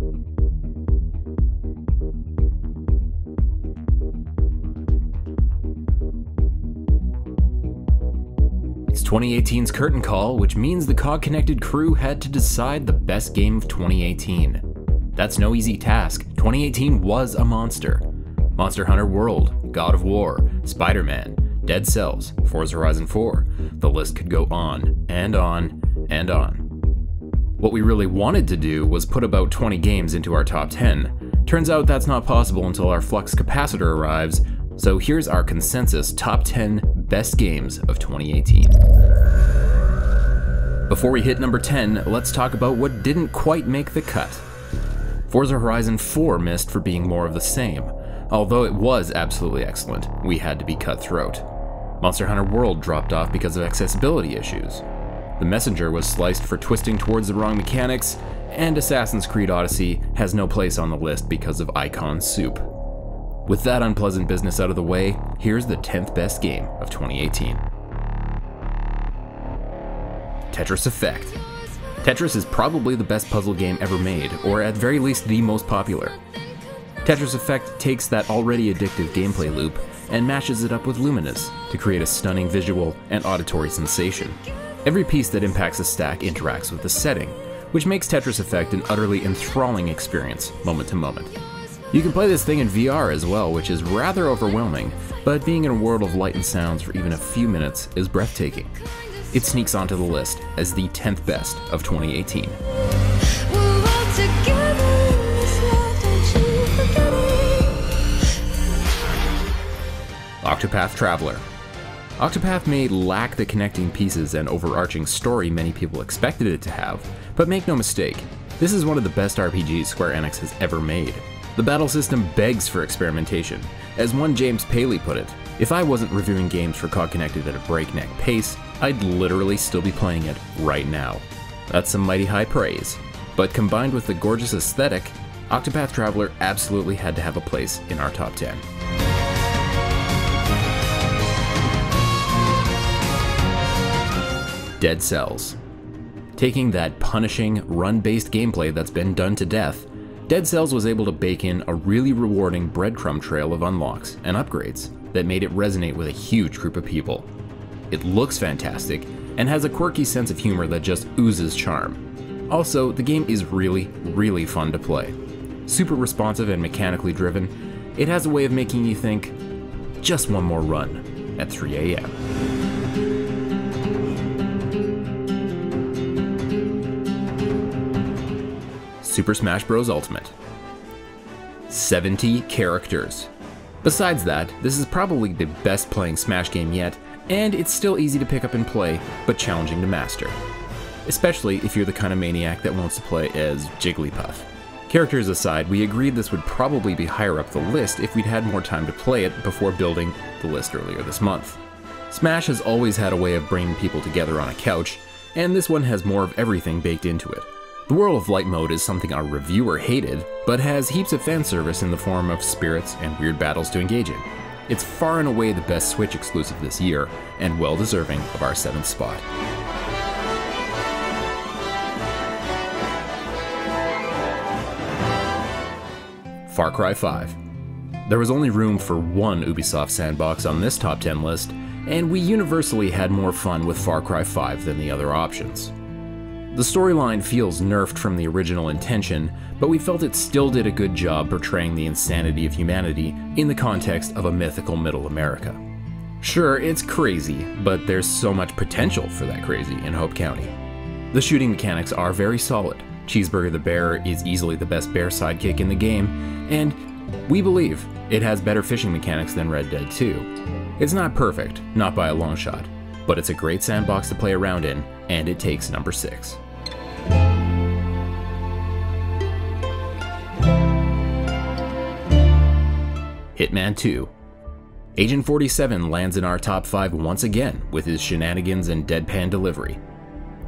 It's 2018's curtain call, which means the COG-connected crew had to decide the best game of 2018. That's no easy task. 2018 was a monster. Monster Hunter World, God of War, Spider-Man, Dead Cells, Forza Horizon 4. The list could go on and on and on. What we really wanted to do was put about 20 games into our top 10. Turns out that's not possible until our flux capacitor arrives, so here's our consensus top 10 best games of 2018. Before we hit number 10, let's talk about what didn't quite make the cut. Forza Horizon 4 missed for being more of the same. Although it was absolutely excellent, we had to be cutthroat. Monster Hunter World dropped off because of accessibility issues. The Messenger was sliced for twisting towards the wrong mechanics, and Assassin's Creed Odyssey has no place on the list because of icon soup. With that unpleasant business out of the way, here's the 10th best game of 2018. Tetris Effect. Tetris is probably the best puzzle game ever made, or at very least the most popular. Tetris Effect takes that already addictive gameplay loop and mashes it up with Luminous to create a stunning visual and auditory sensation. Every piece that impacts a stack interacts with the setting, which makes Tetris Effect an utterly enthralling experience, moment to moment. You can play this thing in VR as well, which is rather overwhelming, but being in a world of light and sounds for even a few minutes is breathtaking. It sneaks onto the list as the 10th best of 2018. Octopath Traveler. Octopath may lack the connecting pieces and overarching story many people expected it to have, but make no mistake, this is one of the best RPGs Square Enix has ever made. The battle system begs for experimentation. As one James Paley put it, if I wasn't reviewing games for COG Connected at a breakneck pace, I'd literally still be playing it right now. That's some mighty high praise. But combined with the gorgeous aesthetic, Octopath Traveler absolutely had to have a place in our top 10. Dead Cells. Taking that punishing, run-based gameplay that's been done to death, Dead Cells was able to bake in a really rewarding breadcrumb trail of unlocks and upgrades that made it resonate with a huge group of people. It looks fantastic and has a quirky sense of humor that just oozes charm. Also, the game is really, really fun to play. Super responsive and mechanically driven, it has a way of making you think, just one more run at 3 AM. Super Smash Bros. Ultimate. 70 characters. Besides that, this is probably the best playing Smash game yet, and it's still easy to pick up and play, but challenging to master. Especially if you're the kind of maniac that wants to play as Jigglypuff. Characters aside, we agreed this would probably be higher up the list if we'd had more time to play it before building the list earlier this month. Smash has always had a way of bringing people together on a couch, and this one has more of everything baked into it. The World of Light mode is something our reviewer hated, but has heaps of fan service in the form of spirits and weird battles to engage in. It's far and away the best Switch exclusive this year, and well deserving of our 7th spot. Far Cry 5. There was only room for one Ubisoft sandbox on this top 10 list, and we universally had more fun with Far Cry 5 than the other options. The storyline feels nerfed from the original intention, but we felt it still did a good job portraying the insanity of humanity in the context of a mythical Middle America. Sure, it's crazy, but there's so much potential for that crazy in Hope County. The shooting mechanics are very solid. Cheeseburger the Bear is easily the best bear sidekick in the game, and we believe it has better fishing mechanics than Red Dead 2. It's not perfect, not by a long shot, but it's a great sandbox to play around in, and it takes number 6. Hitman 2. Agent 47 lands in our top 5 once again with his shenanigans and deadpan delivery.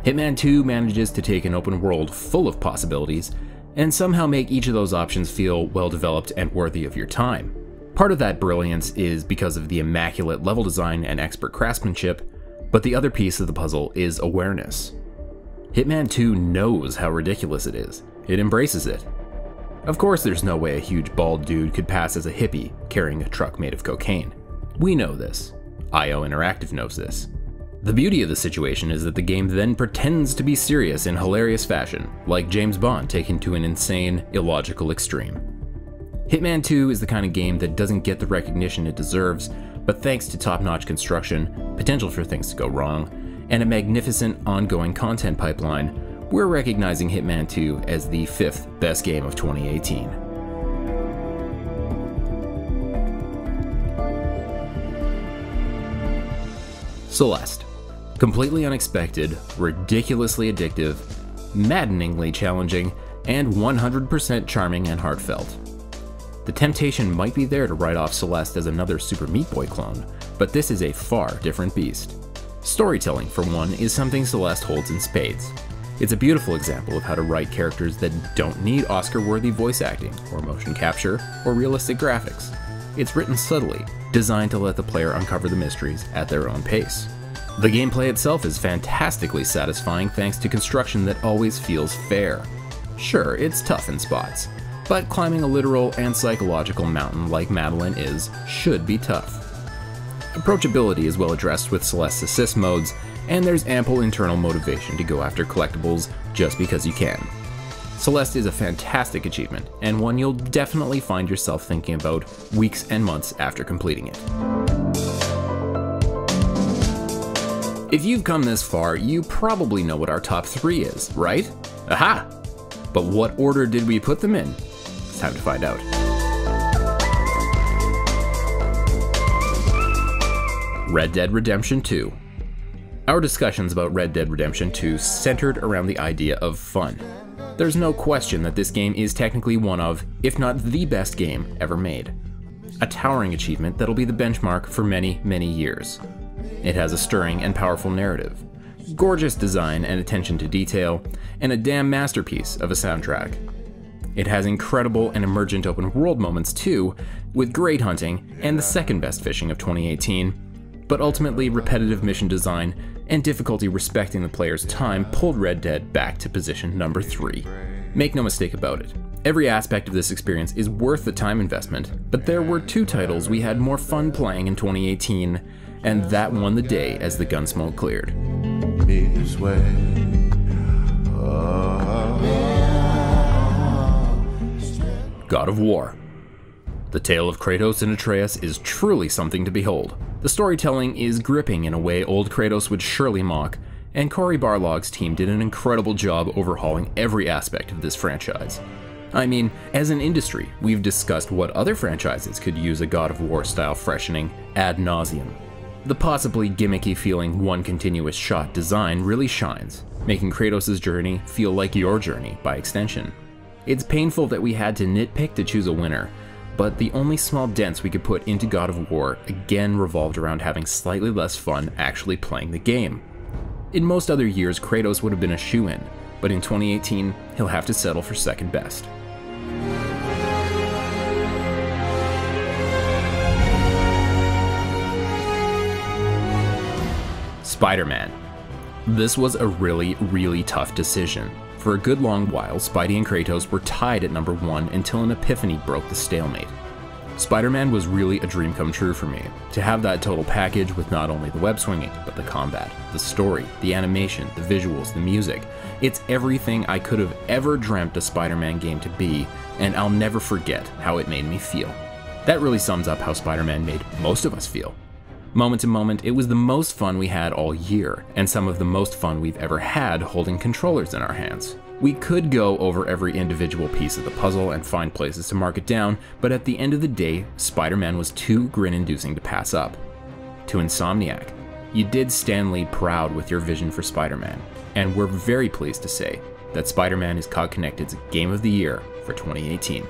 Hitman 2 manages to take an open world full of possibilities and somehow make each of those options feel well developed and worthy of your time. Part of that brilliance is because of the immaculate level design and expert craftsmanship, but the other piece of the puzzle is awareness. Hitman 2 knows how ridiculous it is. It embraces it. Of course, there's no way a huge bald dude could pass as a hippie carrying a truck made of cocaine. We know this. IO Interactive knows this. The beauty of the situation is that the game then pretends to be serious in hilarious fashion, like James Bond taken to an insane, illogical extreme. Hitman 2 is the kind of game that doesn't get the recognition it deserves, but thanks to top-notch construction, potential for things to go wrong, and a magnificent ongoing content pipeline, we're recognizing Hitman 2 as the 5th best game of 2018. Celeste. Completely unexpected, ridiculously addictive, maddeningly challenging, and 100% charming and heartfelt. The temptation might be there to write off Celeste as another Super Meat Boy clone, but this is a far different beast. Storytelling, for one, is something Celeste holds in spades. It's a beautiful example of how to write characters that don't need Oscar-worthy voice acting, or motion capture, or realistic graphics. It's written subtly, designed to let the player uncover the mysteries at their own pace. The gameplay itself is fantastically satisfying thanks to construction that always feels fair. Sure, it's tough in spots, but climbing a literal and psychological mountain like Madeline is should be tough. Approachability is well addressed with Celeste's assist modes, and there's ample internal motivation to go after collectibles just because you can. Celeste is a fantastic achievement, and one you'll definitely find yourself thinking about weeks and months after completing it. If you've come this far, you probably know what our top 3 is, right? Aha! But what order did we put them in? It's time to find out. Red Dead Redemption 2. Our discussions about Red Dead Redemption 2 centered around the idea of fun. There's no question that this game is technically one of, if not the best game ever made. A towering achievement that'll be the benchmark for many, many years. It has a stirring and powerful narrative, gorgeous design and attention to detail, and a damn masterpiece of a soundtrack. It has incredible and emergent open world moments too, with great hunting and the second best fishing of 2018, but ultimately repetitive mission design and difficulty respecting the player's time pulled Red Dead back to position number 3. Make no mistake about it, every aspect of this experience is worth the time investment, but there were 2 titles we had more fun playing in 2018, and that won the day as the gunsmoke cleared. God of War. The tale of Kratos and Atreus is truly something to behold. The storytelling is gripping in a way old Kratos would surely mock, and Cory Barlog's team did an incredible job overhauling every aspect of this franchise. I mean, as an industry, we've discussed what other franchises could use a God of War style freshening ad nauseum. The possibly gimmicky feeling one continuous shot design really shines, making Kratos' journey feel like your journey by extension. It's painful that we had to nitpick to choose a winner, but the only small dents we could put into God of War again revolved around having slightly less fun actually playing the game. In most other years, Kratos would have been a shoo-in, but in 2018, he'll have to settle for second best. Spider-Man. This was a really tough decision. For a good long while, Spidey and Kratos were tied at number 1 until an epiphany broke the stalemate. Spider-Man was really a dream come true for me, to have that total package with not only the web swinging, but the combat, the story, the animation, the visuals, the music. It's everything I could have ever dreamt a Spider-Man game to be, and I'll never forget how it made me feel. That really sums up how Spider-Man made most of us feel. Moment to moment, it was the most fun we had all year, and some of the most fun we've ever had holding controllers in our hands. We could go over every individual piece of the puzzle and find places to mark it down, but at the end of the day, Spider-Man was too grin-inducing to pass up. To Insomniac, you did Stan Lee proud with your vision for Spider-Man, and we're very pleased to say that Spider-Man is COG Connected's Game of the Year for 2018.